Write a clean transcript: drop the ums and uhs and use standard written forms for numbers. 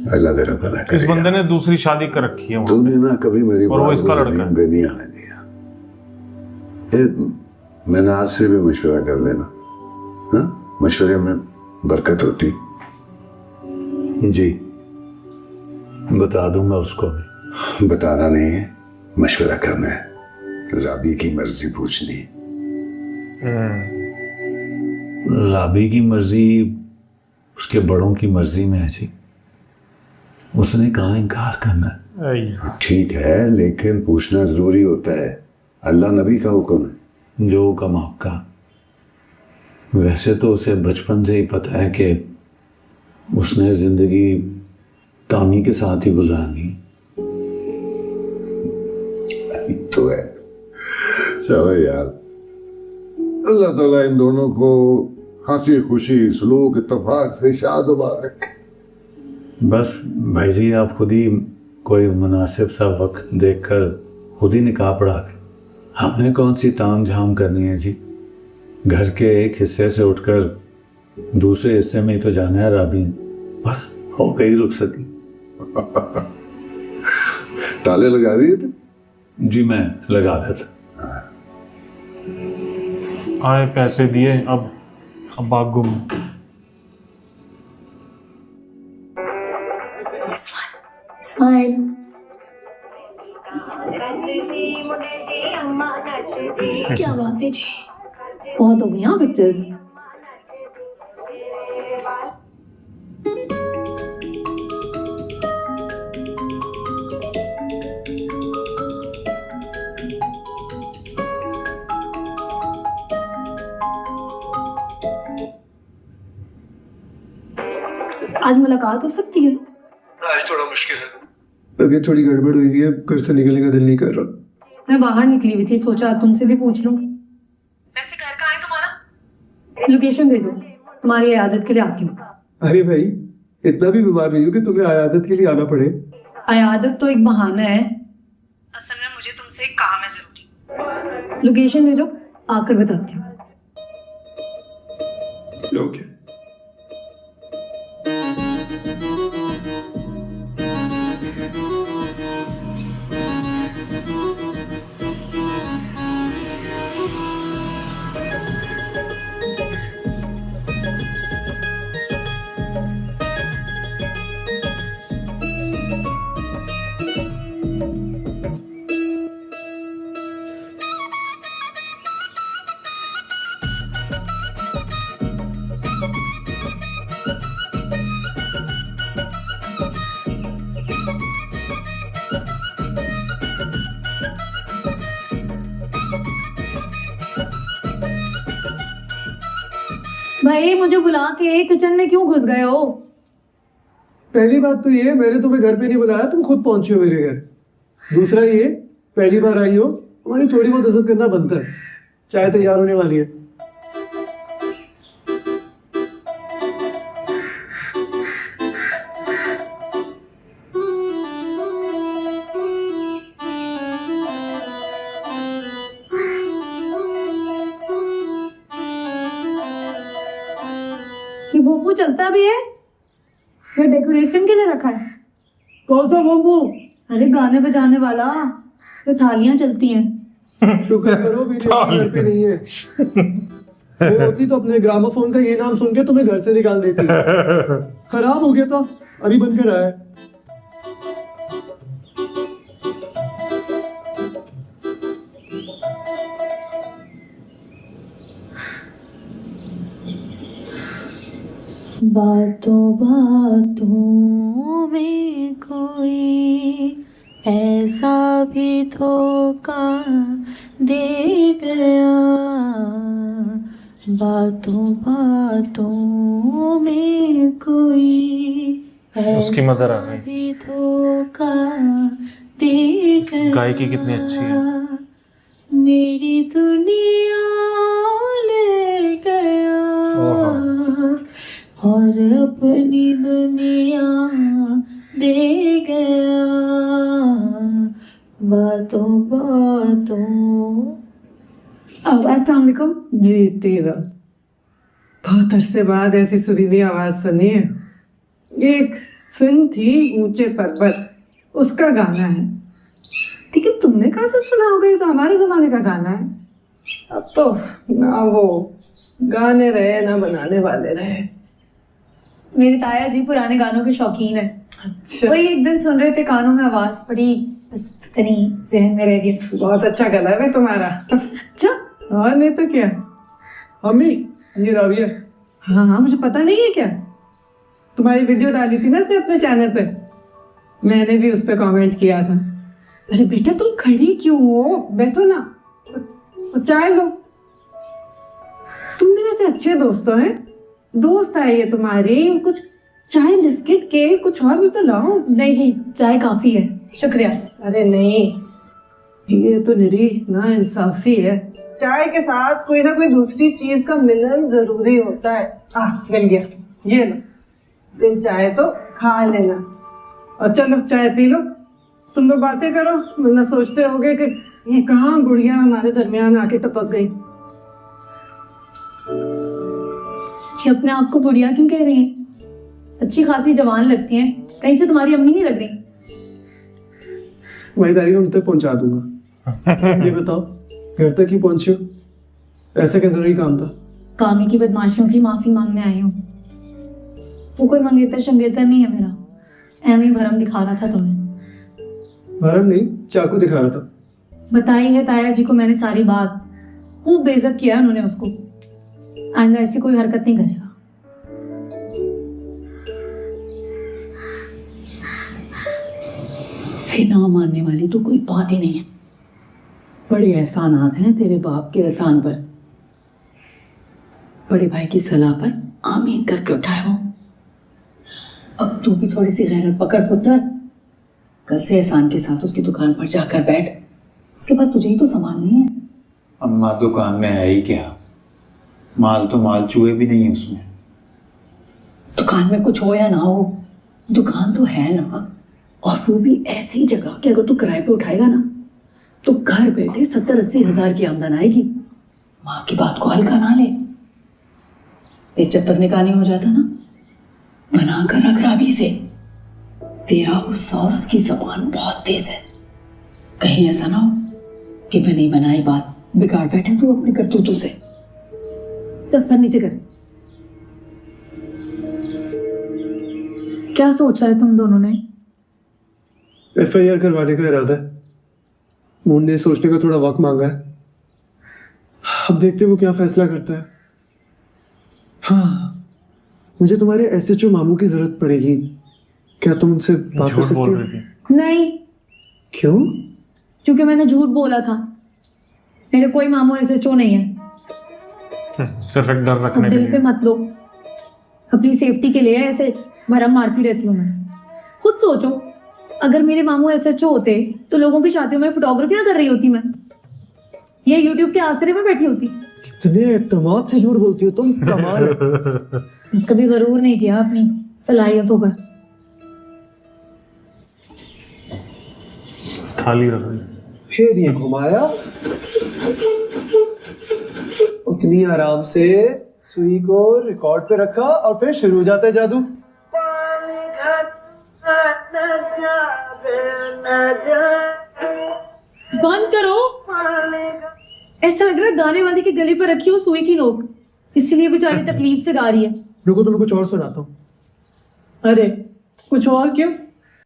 अल्लाह तेरा भला करे। इस बंदे ने दूसरी शादी कर रखी है। तुमने ना कभी मेरी और वो इसका लड़का है। नहीं आने दिया। मैंने आज से भी मशवरा कर लेना, हाँ? मशवरे में बरकत होती। जी बता दूंगा उसको भी। बताना नहीं है, मशवरा करना है। राबी की मर्जी पूछनी। राबी की मर्जी उसके बड़ों की मर्जी में है जी। उसने कहा इनकार करना है। ठीक है, लेकिन पूछना जरूरी होता है। अल्लाह नबी का हुक्म है। जो हुक्म आपका। वैसे तो उसे बचपन से ही पता है कि उसने जिंदगी तामी के साथ ही गुजारनी। तो है। चलो यार, अल्लाह ताला इन दोनों को हंसी खुशी सलूक इत्तेफाक से शादबाद रखे। बस भाई जी आप खुद ही कोई मुनासिब सा वक्त देखकर खुद ही निकाह पढ़ा दें। हमने कौन सी ताम झाम करनी है जी। घर के एक हिस्से से उठकर दूसरे हिस्से में ही तो जाना है राबी। बस हो गई रुखसती। ताले लगा दिए थे? जी मैं लगा देता। आए पैसे दिए, अब बाग गुम। स्माइल। क्या बात है जी, बहुत हो गई हाँ पिक्चर्स। आज मुलाकात हो सकती है? आज थोड़ा मुश्किल है, तबीयत थोड़ी गड़बड़ हुई है, घर से निकलने का दिल नहीं कर रहा। मैं बाहर निकली हुई थी, सोचा तुमसे भी पूछ लूं। वैसे घर कहाँ है तुम्हारा? लोकेशन भेजो, तुम्हारी आदत के लिए आती हूँ। अरे भाई, इतना भी बीमार नहीं हूँ कि तुम्हें आयादत के लिए आना पड़े। आयादत तो एक बहाना है, असल में मुझे तुमसे एक काम है जरूरी। लोकेशन भेजो, आकर बताती हूँ। ओके। भाई मुझे बुला के किचन में क्यों घुस गए हो? पहली बात तो ये, मैंने तुम्हें घर पे नहीं बुलाया, तुम खुद पहुंची हो मेरे घर। दूसरा ये, पहली बार आई हो, हमारी थोड़ी बहुत इज्जत करना बनता है। चाय तैयार होने वाली है। ये भोपू चलता भी है? ये डेकोरेशन के लिए रखा है? कौन सा बम्बू? अरे गाने बजाने वाला, इस पे थालियां चलती हैं। शुक्र करो मेरी अम्मी घर पे नहीं है। वो होती तो अपने ग्रामोफोन का ये नाम सुन के तुम्हें घर से निकाल देती। खराब हो गया था, अभी बनकर आया है। बातों बातों में कोई ऐसा भी धोखा दे गया, बातों बातों में कोई उसकी मदर आ गई। भी धोखा दे गया। गायकी कितनी अच्छी है। मेरी दुनिया ले गया और अपनी दुनिया दे गया, बातों बातों। अस्सलाम वालेकुम जी तेरा बहुत अरसे बाद ऐसी सुरीली आवाज सुनी है। एक फिल्म थी ऊंचे पर्वत, उसका गाना है। लेकिन तुमने कहाँ से सुना होगा, ये तो हमारे जमाने का गाना है। अब तो ना वो गाने रहे ना बनाने वाले रहे। मेरे ताया जी पुराने गानों के शौकीन है। अच्छा, वही एक दिन सुन रहे थे, कानों में आवाज पड़ी, बस पता नहीं जहन में रह गया। बहुत अच्छा गला है तुम्हारा। अच्छा, और नहीं तो क्या। अम्मी ये राबिया। हाँ हाँ, मुझे पता नहीं है क्या। तुम्हारी वीडियो डाली थी ना से अपने चैनल पे, मैंने भी उस पर कमेंट किया था। अरे बेटा तुम खड़ी क्यों हो, बैठो ना और चाय लो। तुम भी वैसे अच्छे दोस्तों हैं, दोस्त आए ये तुम्हारे, कुछ चाय बिस्किट केक कुछ और भी तो लाओ। नहीं जी, चाय काफी है, शुक्रिया। अरे नहीं, ये तो निरी ना इंसाफी है। चाय के साथ कोई ना कोई दूसरी चीज का मिलन जरूरी होता है। मिल गया, ये लो, दिल चाहे तो खा लेना। और चलो चाय पी लो, तुम लोग बातें करो, वरना सोचते होगे कि ये कहाँ गुड़िया हमारे दरमियान आके टपक गई। कि अपने आप को बुढ़िया क्यों कह रही हैं? अच्छी खासी जवान लगती हैं, कहीं से तुम्हारी अम्मी नहीं लग रही। वही दाई उन तक पहुंचा दूंगा। ये बताओ घर तक ही पहुंचे हो, ऐसा क्या जरूरी काम था? कामी की बदमाशियों की माफी मांगने आई हूँ। वो कोई मंगेतर शंगेतर नहीं है मेरा, ऐਵੇਂ ही भरम दिखा रहा था तुम्हें। भरम नहीं, चाकू दिखा रहा था। बताई है ताया जी को मैंने सारी बात, खूब बेइज्जत किया है उन्होंने उसको। आइंदा ऐसी कोई हरकत नहीं करेगा। हे ना मानने वाली तो कोई बात ही नहीं है। बड़े एहसानात हैं तेरे बाप के एहसान पर। बड़े भाई की सलाह पर आमीन करके उठाए वो। अब तू भी थोड़ी सी गैरत पकड़ पुत्र। कल से एहसान के साथ उसकी दुकान पर जाकर बैठ, उसके बाद तुझे ही तो संभालनी है। अम्मा दुकान में है ही क्या, माल तो माल चूहे भी नहीं उसमें। दुकान में कुछ हो या ना हो, दुकान तो है ना, और वो भी ऐसी जगह कि अगर तू किराए पे उठाएगा ना तो घर बैठे 70-80 हजार की आमदन आएगी। माँ की बात को हल्का ना ले। देख जब तक निकाह नहीं हो जाता ना, बना कर रख राबी से। तेरा गुस्सा और उसकी जबान बहुत तेज है, कहीं ऐसा ना हो कि बनी बनाई बात बिगाड़ बैठे तू अपनी करतूतों से। चल सर नीचे कर। क्या सोचा है तुम दोनों ने? FIR करवाने का इरादा है। मून ने सोचने का थोड़ा वक्त मांगा है, अब देखते हैं वो क्या फैसला करता है। हाँ, मुझे तुम्हारे SHO मामू की जरूरत पड़ेगी, क्या तुम उनसे बात कर झूठ सकती बोल हो? रही थी। नहीं, क्यों? क्योंकि मैंने झूठ बोला था। मेरे कोई मामू SHO नहीं है। सिर्फ एक डर अब रखने के दिल पे लिए। मत लो, अपनी सेफ्टी के लिए ऐसे भरम मारती रहती हूँ मैं। खुद सोचो, अगर मेरे मामू SHO होते तो लोगों की शादियों में फोटोग्राफियां कर रही होती मैं, ये YouTube के आसरे में बैठी होती। कितने एतमाद से झूठ बोलती हो तुम, कमाल है। बस कभी गरूर नहीं किया अपनी सलाहियतों पर। खाली रख रही। फिर ये घुमाया, उतनी आराम से सुई को रिकॉर्ड पे रखा और फिर शुरू हो जाता है जादू। बंद करो, ऐसा लग रहा है गाने वाले के गले पर रखी हो सुई की नोक, इसलिए बेचारी तकलीफ से गा रही है। रुको तुम्हें कुछ और सुनाता हूँ। अरे कुछ और क्यों,